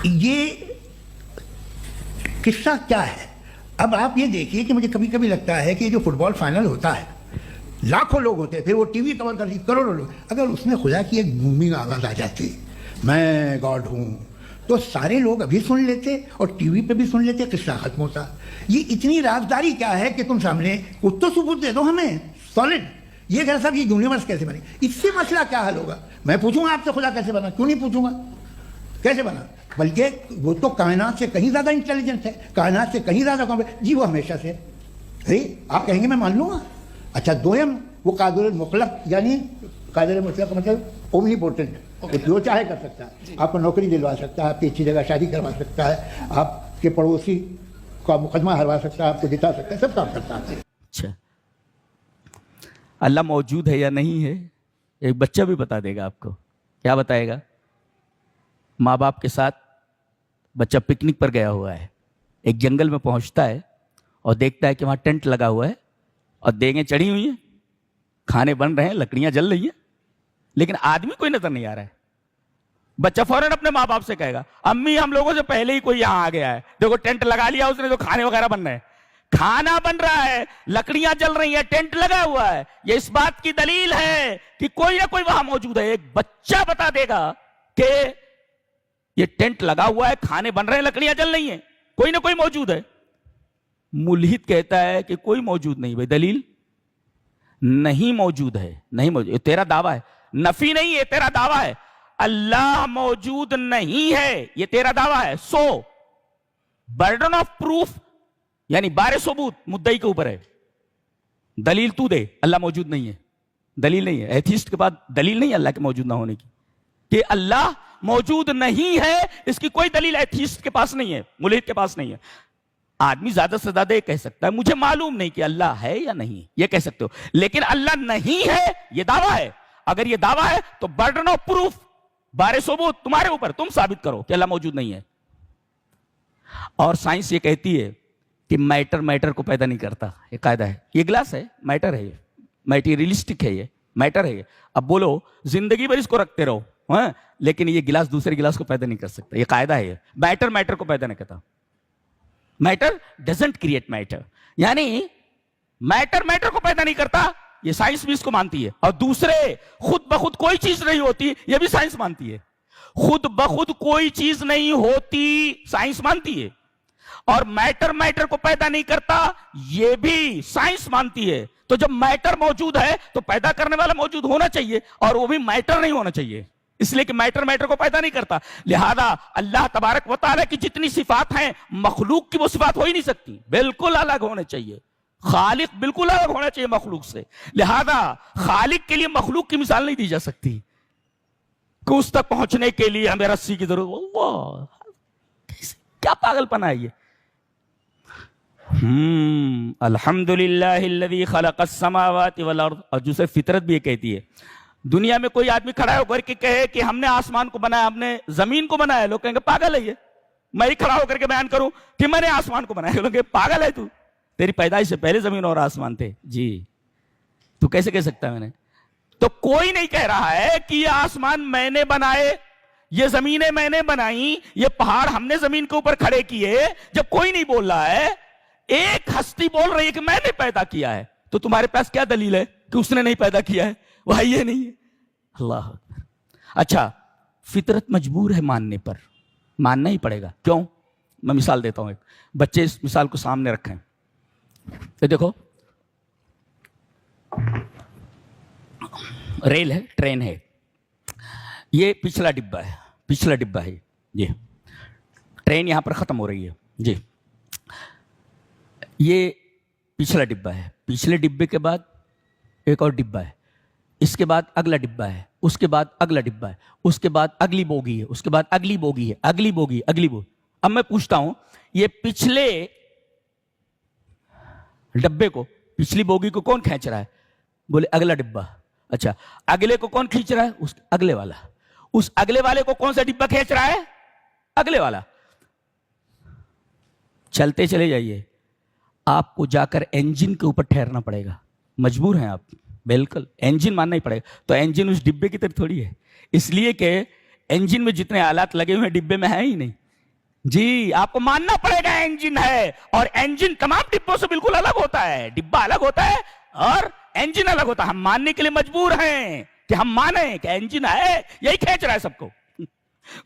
یہ قصہ کیا ہے؟ اب آپ یہ دیکھیے کہ مجھے کبھی کبھی لگتا ہے کہ جو فٹ بال فائنل ہوتا ہے، لاکھوں لوگ ہوتے ہیں، پھر وہ ٹی وی کور کرتی کروڑوں لوگ، اگر اس میں خدا کی ایک بومنگ آواز آ جاتی میں گاڈ ہوں، تو سارے لوگ ابھی سن لیتے اور ٹی وی پہ بھی سن لیتے، قصہ ختم ہوتا۔ یہ اتنی رازداری کیا ہے کہ تم سامنے کچھ تو ثبوت دے دو ہمیں سالڈ۔ یہ کہ صاحب یہ یونیورس کیسے بنی، اس سے مسئلہ کیا حل ہوگا؟ میں پوچھوں گا آپ سے خدا کیسے بنا؟ کیوں نہیں پوچھوں گا کیسے بنا؟ بلکہ وہ تو کائنات سے کہیں زیادہ انٹیلیجنٹ ہے، کائنات سے کہیں زیادہ جی وہ ہمیشہ سے آپ کہیں گے میں مان لوں گا۔ اچھا دویم، وہ قادر المطلق، یعنی قادر مطلق کا مطلب اومنی پوٹنٹ، جو چاہے کر سکتا ہے، آپ کو نوکری دلوا سکتا ہے، آپ کی اچھی جگہ شادی کروا سکتا ہے، آپ کے پڑوسی کا مقدمہ ہروا سکتا ہے، آپ کو جتا سکتا ہے، سب کام کرتا ہے۔ اچھا اللہ موجود ہے یا نہیں ہے ایک بچہ بھی بتا دے گا آپ کو۔ کیا بتائے گا؟ ماں باپ کے ساتھ بچہ پکنک پر گیا ہوا ہے، ایک جنگل میں پہنچتا ہے اور دیکھتا ہے کہ وہاں ٹینٹ لگا ہوا ہے اور دیگیں چڑھی ہوئی ہیں، کھانے بن رہے ہیں، لکڑیاں جل رہی ہیں، لیکن آدمی کوئی نظر نہیں آ رہا ہے۔ بچہ فوراً اپنے ماں باپ سے کہے گا امی ہم لوگوں سے پہلے ہی کوئی یہاں آ گیا ہے، دیکھو ٹینٹ لگا لیا اس نے، تو کھانے وغیرہ بن رہے ہیں، کھانا بن رہا ہے، لکڑیاں جل رہی ہیں، ٹینٹ لگا ہوا ہے۔ یہ اس بات کی دلیل ہے کہ کوئی نہ کوئی وہاں موجود ہے۔ ایک بچہ بتا دے گا کہ یہ ٹینٹ لگا ہوا ہے، کھانے بن رہے ہیں، لکڑیاں جل رہی ہیں، کوئی نہ کوئی موجود ہے۔ ملحد کہتا ہے کہ کوئی موجود نہیں۔ بھائی دلیل؟ نہیں موجود ہے، نہیں موجود، یہ تیرا دعویٰ ہے، نفی نہیں، یہ تیرا دعویٰ ہے۔ اللہ موجود نہیں ہے یہ تیرا دعویٰ ہے، سو برڈن آف پروف یعنی بار ثبوت مدعی کے اوپر ہے۔ دلیل تو دے اللہ موجود نہیں ہے، دلیل نہیں ہے۔ ایتھیسٹ کے پاس دلیل نہیں ہے اللہ کے موجود نہ ہونے کی، کہ اللہ موجود نہیں ہے، اس کی کوئی دلیل ایتھیسٹ کے پاس نہیں ہے، ملحد کے پاس نہیں ہے۔ آدمی زیادہ سے زیادہ یہ کہہ سکتا ہے مجھے معلوم نہیں کہ اللہ ہے یا نہیں، یہ کہہ سکتے ہو، لیکن اللہ نہیں ہے یہ دعویٰ ہے۔ اگر یہ دعویٰ ہے تو برڈن آف پروف، بار ثبوت تمہارے اوپر، تم ثابت کرو کہ اللہ موجود نہیں ہے۔ اور سائنس یہ کہتی ہے کہ میٹر کو پیدا نہیں کرتا، یہ قاعدہ ہے۔ یہ گلاس ہے، میٹر ہے، یہ میٹیریلسٹک ہے، یہ میٹر ہے۔ اب بولو زندگی بھر اس کو رکھتے رہو، ہاں، لیکن یہ گلاس دوسرے گلاس کو پیدا نہیں کر سکتا، یہ قاعدہ ہے۔ یہ میٹر کو پیدا نہیں کرتا، میٹر ڈزنٹ کریٹ میٹر، یعنی میٹر کو پیدا نہیں کرتا، یہ سائنس بھی اس کو مانتی ہے۔ اور دوسرے خود بخود کوئی چیز نہیں ہوتی، یہ بھی سائنس مانتی ہے۔ خود بخود کوئی چیز نہیں ہوتی، سائنس مانتی ہے۔ اور میٹر کو پیدا نہیں کرتا، یہ بھی سائنس مانتی ہے۔ تو جب میٹر موجود ہے تو پیدا کرنے والا موجود ہونا چاہیے، اور وہ بھی میٹر نہیں ہونا چاہیے، اس لیے کہ میٹر کو پیدا نہیں کرتا۔ لہذا اللہ تبارک و تعالیٰ کی جتنی صفات ہیں مخلوق کی وہ صفات ہو ہی نہیں سکتی، بالکل الگ ہونے چاہیے۔ خالق بالکل الگ ہونا چاہیے مخلوق سے، لہذا خالق کے لیے مخلوق کی مثال نہیں دی جا سکتی کہ اس تک پہنچنے کے لیے ہمیں رسی کی ضرورت۔ اللہ کیا پاگل پنا ہے یہ۔ الحمدللہ الذی خلق السماوات والارض، اور جسے فطرت بھی یہ کہتی ہے۔ دنیا میں کوئی آدمی کھڑا ہو کر کے کہے کہ ہم نے آسمان کو بنایا، ہم نے زمین کو بنایا، لوگ کہیں گے پاگل ہے یہ۔ میں ہی کھڑا ہو کر کے بیان کروں کہ میں نے آسمان کو بنایا، لوگ کہیں گے پاگل ہے تو، تیری پیدائش سے پہلے زمین اور آسمان تھے۔ جی تو کیسے کہہ سکتا ہے میں نے؟ تو کوئی نہیں کہہ رہا ہے کہ یہ آسمان میں نے بنائے، یہ زمینیں میں نے بنائی، یہ پہاڑ ہم نے زمین کے اوپر کھڑے کیے۔ جب کوئی نہیں بول رہا ہے، ایک ہستی بول رہی ہے کہ میں نے پیدا کیا ہے، تو تمہارے پاس کیا دلیل ہے کہ اس نے نہیں پیدا کیا ہے؟ وہ یہ نہیں ہے۔ اللہ اکبر۔ اچھا فطرت مجبور ہے ماننے پر، ماننا ہی پڑے گا۔ کیوں؟ میں مثال دیتا ہوں، ایک بچے اس مثال کو سامنے رکھیں۔ یہ دیکھو ریل ہے، ٹرین ہے، یہ پچھلا ڈبہ ہے، جی ٹرین یہاں پر ختم ہو رہی ہے، جی یہ پچھلا ڈبہ ہے، پچھلے ڈبے کے بعد ایک اور ڈبہ ہے، اس کے بعد اگلا ڈبہ ہے، اس کے بعد اگلا ڈبہ ہے، اس کے بعد اگلی بوگی ہے، اس کے بعد اگلی بوگی ہے، اگلی بوگی۔ اب میں پوچھتا ہوں یہ پچھلے ڈبے کو، پچھلی بوگی کو کون کھینچ رہا ہے؟ بولے اگلا ڈبہ۔ اچھا اگلے کو کون کھینچ رہا ہے؟ اس اگلے والا۔ اس اگلے والے کو کون سا ڈبہ کھینچ رہا ہے؟ اگلے والا۔ چلتے چلے جائیے، آپ کو جا کر انجن کے اوپر ٹھہرنا پڑے گا، مجبور ہیں آپ، بالکل انجن ماننا ہی پڑے گا۔ تو انجن اس ڈبے کی طرف تھوڑی ہے، اس لیے کہ انجن میں جتنے آلات لگے ہوئے ہیں ڈبے میں ہیں ہی نہیں، جی آپ کو ماننا پڑے گا انجن ہے, اور انجن تمام ڈبوں سے بالکل الگ ہوتا ہے. ڈبہ الگ ہوتا ہے اور انجن الگ ہوتا ہے. ہم ماننے کے لیے مجبور ہیں کہ ہم مانیں کہ انجن ہے, یہی کھینچ رہا ہے سب کو.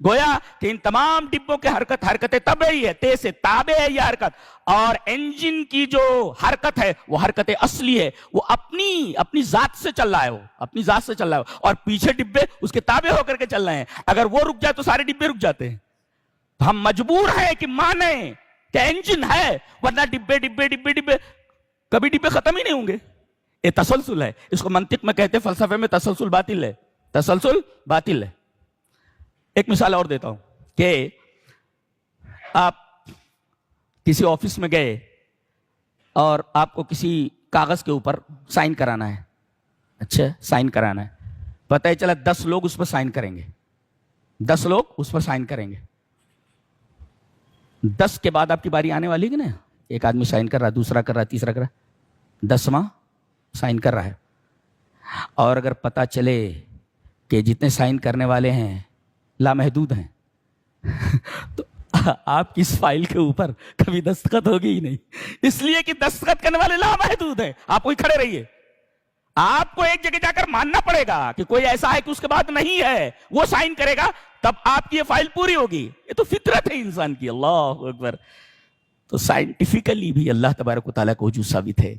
گویا کہ ان تمام ڈبوں کے حرکتیں طبیعی ہے, تیز سے تابع ہے یہ حرکت, اور انجن کی جو حرکت ہے وہ حرکت اصلی ہے, وہ اپنی ذات سے چل رہا ہے, وہ اپنی ذات سے چل رہا ہے, اور پیچھے ڈبے اس کے تابع ہو کر کے چل رہے ہیں. اگر وہ رک جائے تو سارے ڈبے رک جاتے ہیں. تو ہم مجبور ہیں کہ مانیں کہ انجن ہے, ورنہ ڈبے ڈبے ڈبے ڈبے کبھی ڈبے ختم ہی نہیں ہوں گے. یہ تسلسل ہے, اس کو منطق میں کہتے ہیں, فلسفے میں تسلسل باطل ہے, تسلسل باطل ہے. ایک مثال اور دیتا ہوں کہ آپ کسی آفس میں گئے اور آپ کو کسی کاغذ کے اوپر سائن کرانا ہے. اچھا, سائن کرانا ہے, پتہ ہے چلا 10 لوگ اس پر سائن کریں گے, 10 لوگ اس پر سائن کریں گے. 10 کے بعد آپ کی باری آنے والی ہے نا, ایک آدمی سائن کر رہا ہے, دوسرا کر رہا ہے, تیسرا کر رہا ہے, 10واں سائن کر رہا ہے. اور اگر پتہ چلے کہ جتنے سائن کرنے والے ہیں لامحدود ہیں تو آپ کی اس فائل کے اوپر کبھی دستخط ہوگی ہی نہیں, اس لیے کہ دستخط کرنے والے لامحدود ہیں. آپ کوئی کھڑے رہیے, آپ کو ایک جگہ جا کر ماننا پڑے گا کہ کوئی ایسا ہے کہ اس کے بعد نہیں ہے, وہ سائن کرے گا تب آپ کی یہ فائل پوری ہوگی. یہ تو فطرت ہے انسان کی. اللہ اکبر. تو سائنٹیفیکلی بھی اللہ تبارک و تعالیٰ کو وجود ثابت ہے